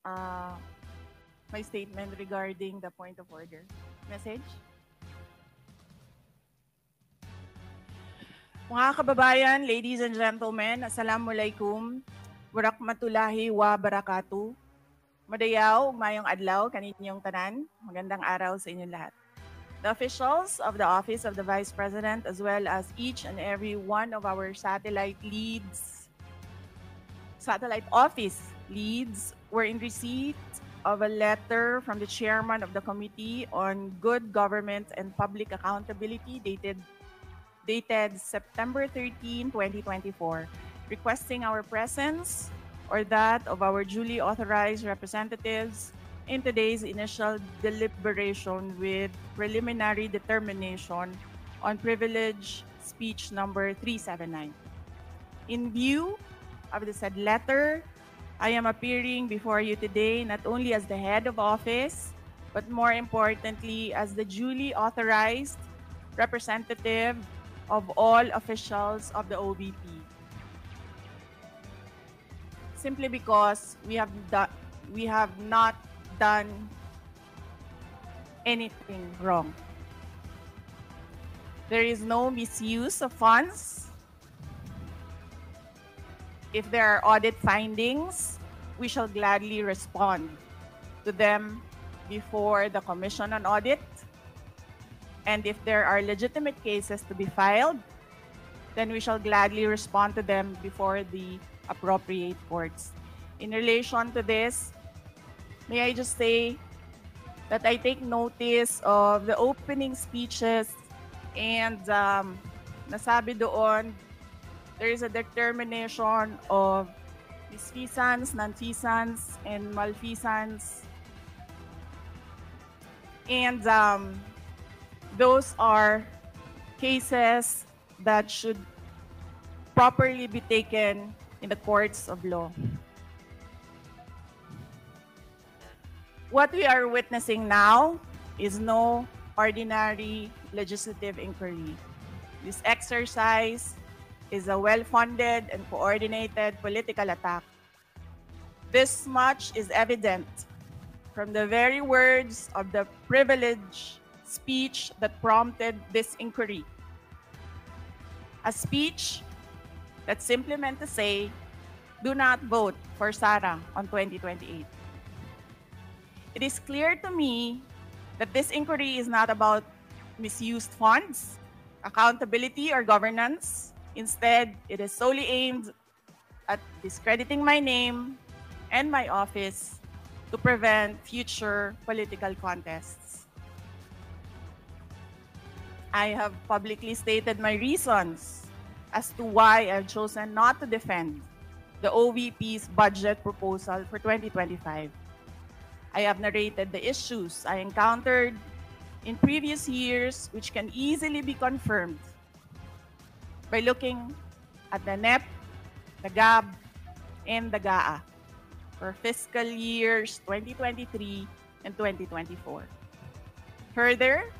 my statement regarding the point of order. Message? Mga kababayan, ladies and gentlemen, Assalamualaikum, Warakmatullahi wa Barakatuh. Madayaw, mayong adlaw, kaninyong tanan. Magandang araw sa inyong lahat. The officials of the Office of the Vice President, as well as each and every one of our satellite office leads, were in receipt of a letter from the chairman of the Committee on Good Government and Public Accountability dated September 13, 2024, requesting our presence or that of our duly authorized representatives in today's initial deliberation with preliminary determination on privilege speech number 379. In view of the said letter, I am appearing before you today not only as the head of office, but more importantly as the duly authorized representative of all officials of the OVP. Simply because we have not done anything wrong. There is no misuse of funds. If there are audit findings, we shall gladly respond to them before the Commission on Audit. And if there are legitimate cases to be filed, then we shall gladly respond to them before the appropriate courts. In relation to this, may I just say that I take notice of the opening speeches and nasabi doon, there is a determination of misfeasance, nonfeasance, and malfeasance. And those are cases that should properly be taken in the courts of law. What we are witnessing now is no ordinary legislative inquiry. This exercise is a well-funded and coordinated political attack. This much is evident from the very words of the privileged speech that prompted this inquiry. A speech that simply meant to say, do not vote for Sara on 2028. It is clear to me that this inquiry is not about misused funds, accountability, or governance. Instead, it is solely aimed at discrediting my name and my office to prevent future political contests. I have publicly stated my reasons as to why I've chosen not to defend the OVP's budget proposal for 2025. I have narrated the issues I encountered in previous years, which can easily be confirmed by looking at the NEP, the GAB, and the GAA for fiscal years 2023 and 2024. Further,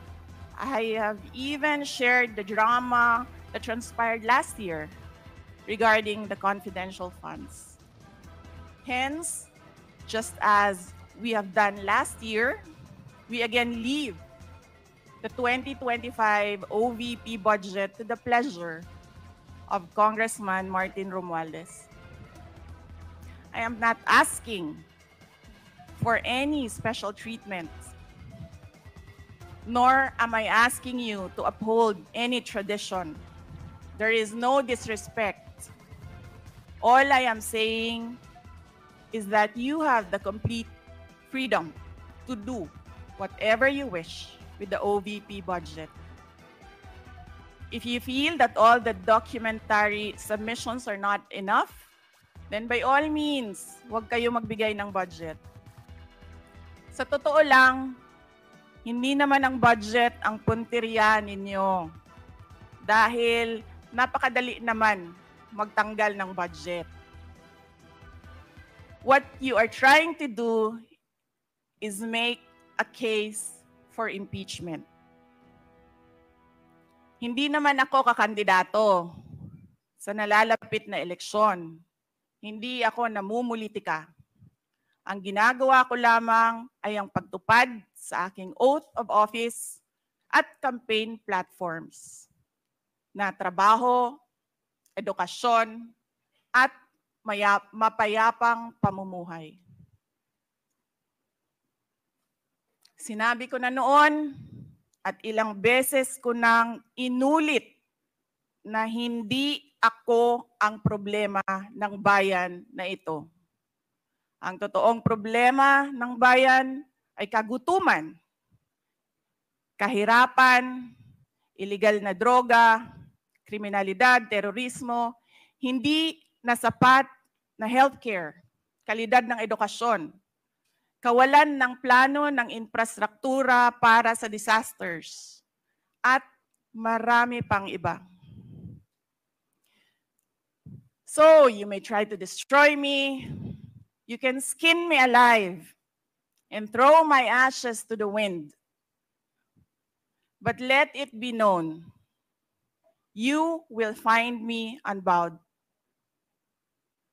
I have even shared the drama that transpired last year regarding the confidential funds. Hence, just as we have done last year, we again leave the 2025 OVP budget to the pleasure of Congressman Martin Romualdez. I am not asking for any special treatment, nor am I asking you to uphold any tradition. There is no disrespect. All I am saying is that you have the complete freedom to do whatever you wish with the OVP budget. If you feel that all the documentary submissions are not enough, then by all means, huwag kayo magbigay ng budget. Sa totoo lang, hindi naman ang budget ang punteriya ninyo. Dahil napakadali naman magtanggal ng budget. What you are trying to do is make a case for impeachment. Hindi naman ako kakandidato sa nalalapit na eleksyon. Hindi ako namumulitika. Ang ginagawa ko lamang ay ang pagtupad sa aking oath of office at campaign platforms na trabaho, edukasyon, at mapayapang pamumuhay. Sinabi ko na noon at ilang beses ko nang inulit na hindi ako ang problema ng bayan na ito. Ang totoong problema ng bayan ay kagutuman, kahirapan, iligal na droga, kriminalidad, terorismo, hindi na sapat na healthcare, kalidad ng edukasyon, kawalan ng plano ng infrastruktura para sa disasters, at marami pang iba. So, you may try to destroy me, you can skin me alive and throw my ashes to the wind. But let it be known, you will find me unbowed.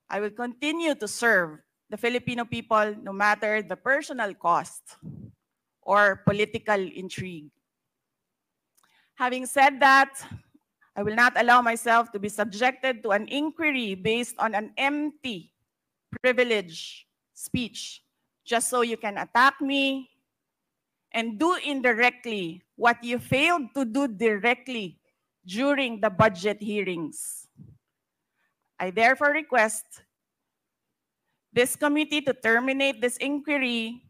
I will continue to serve the Filipino people no matter the personal cost or political intrigue. Having said that, I will not allow myself to be subjected to an inquiry based on an empty privilege speech just so you can attack me and do indirectly what you failed to do directly during the budget hearings. I therefore request this committee to terminate this inquiry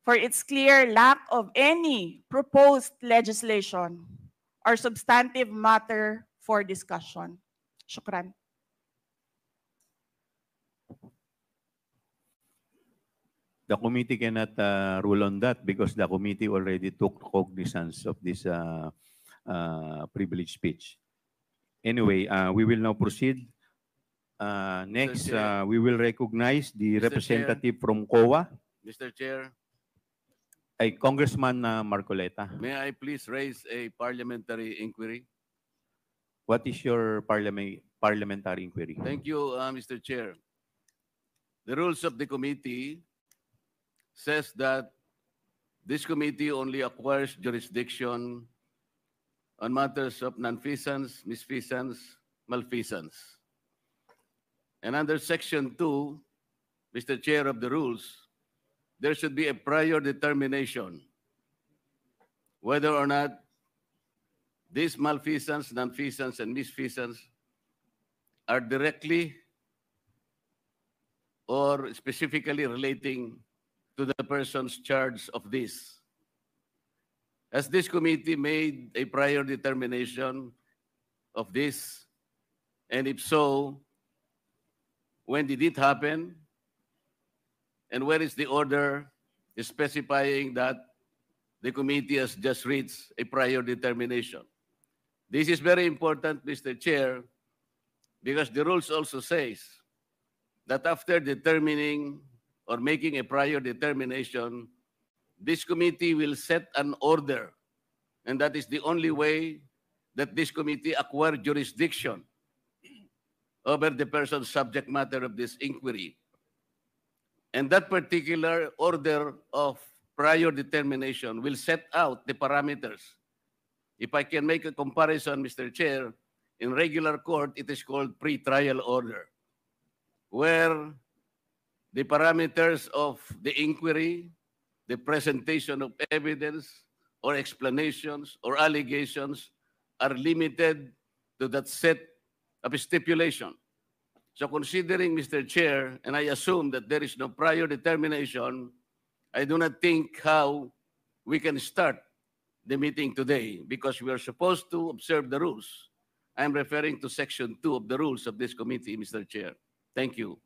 for its clear lack of any proposed legislation or substantive matter for discussion. Shukran. The committee cannot rule on that because the committee already took cognizance of this privilege speech. Anyway, we will now proceed. Next, we will recognize the Mr. representative from COA, Mr. Chair, Congressman Marcoleta. may I please raise a parliamentary inquiry? What is your parliamentary inquiry? Thank you, Mr. Chair. The rules of the committee says that this committee only acquires jurisdiction on matters of nonfeasance, misfeasance, malfeasance. And under Section 2, Mr. Chair of the rules, there should be a prior determination whether or not these malfeasance, nonfeasance, and misfeasance are directly or specifically relating to the persons charged of this. Has this committee made a prior determination of this? And if so, when did it happen? And where is the order specifying that the committee has just reached a prior determination? This is very important, Mr. Chair, because the rules also says that after determining or making a prior determination, this committee will set an order. And that is the only way that this committee acquire jurisdiction over the person's subject matter of this inquiry. And that particular order of prior determination will set out the parameters. If I can make a comparison, Mr. Chair, in regular court, it is called pre-trial order, where the parameters of the inquiry, the presentation of evidence or explanations or allegations are limited to that set of stipulation. So considering, Mr. Chair, and I assume that there is no prior determination, I do not think how we can start the meeting today because we are supposed to observe the rules. I'm referring to Section 2 of the rules of this committee, Mr. Chair. Thank you.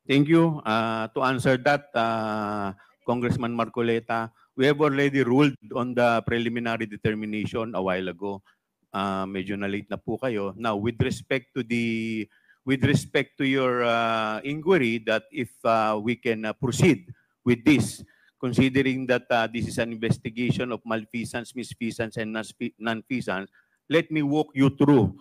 Thank you. To answer that, Congressman Marcoleta, we have already ruled on the preliminary determination a while ago. Medyo na-late na po kayo. Now, with respect to your inquiry, that if we can proceed with this, considering that this is an investigation of malfeasance, misfeasance, and nonfeasance, let me walk you through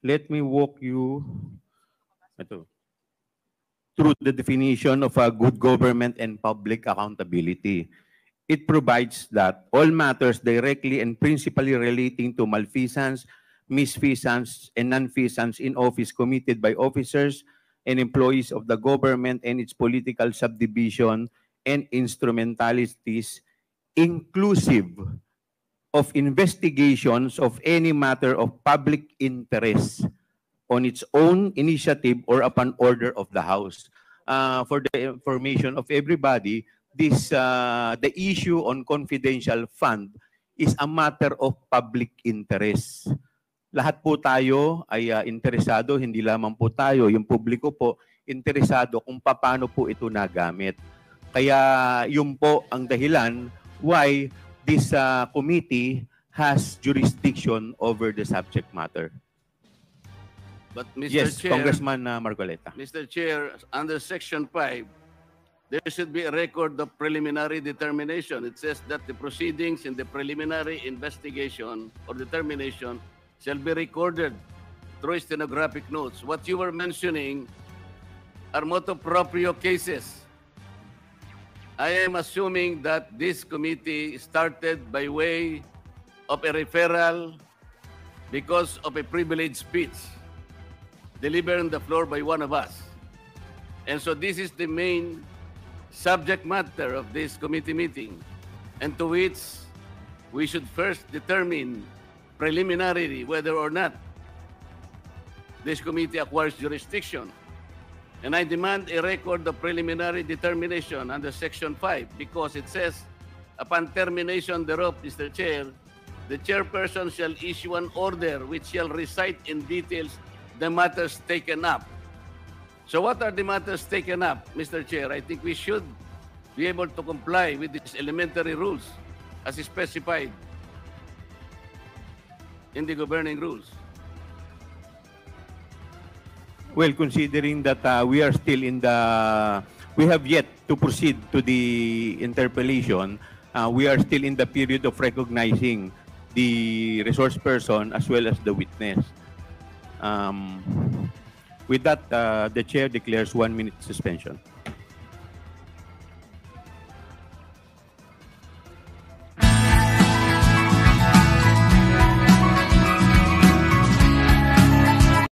let me walk you through the definition of a good government and public accountability. It provides that all matters directly and principally relating to malfeasance, misfeasance, and nonfeasance in office committed by officers and employees of the government and its political subdivision and instrumentalities, inclusive of investigations of any matter of public interest on its own initiative or upon order of the House. For the information of everybody, the issue on confidential fund is a matter of public interest. Lahat po tayo ay interesado, hindi lamang po tayo, yung publiko po, interesado kung paano po ito nagamit. Kaya yun po ang dahilan why this committee has jurisdiction over the subject matter. But Mr. Yes, Chair, Congressman Marcoleta. Mr. Chair, under Section 5, there should be a record of preliminary determination. It says that the proceedings in the preliminary investigation or determination shall be recorded through stenographic notes. What you were mentioning are motu proprio cases. I am assuming that this committee started by way of a referral because of a privileged speech delivered on the floor by one of us. And so this is the main subject matter of this committee meeting, and to which we should first determine preliminarily whether or not this committee acquires jurisdiction. And I demand a record of preliminary determination under Section 5 because it says, upon termination thereof, Mr. Chair, the chairperson shall issue an order which shall recite in details the matters taken up. So what are the matters taken up, Mr. Chair? I think we should be able to comply with these elementary rules as specified in the governing rules. Well, considering that we are still in the, we have yet to proceed to the interpellation, we are still in the period of recognizing the resource person as well as the witness. With that, the chair declares 1 minute suspension.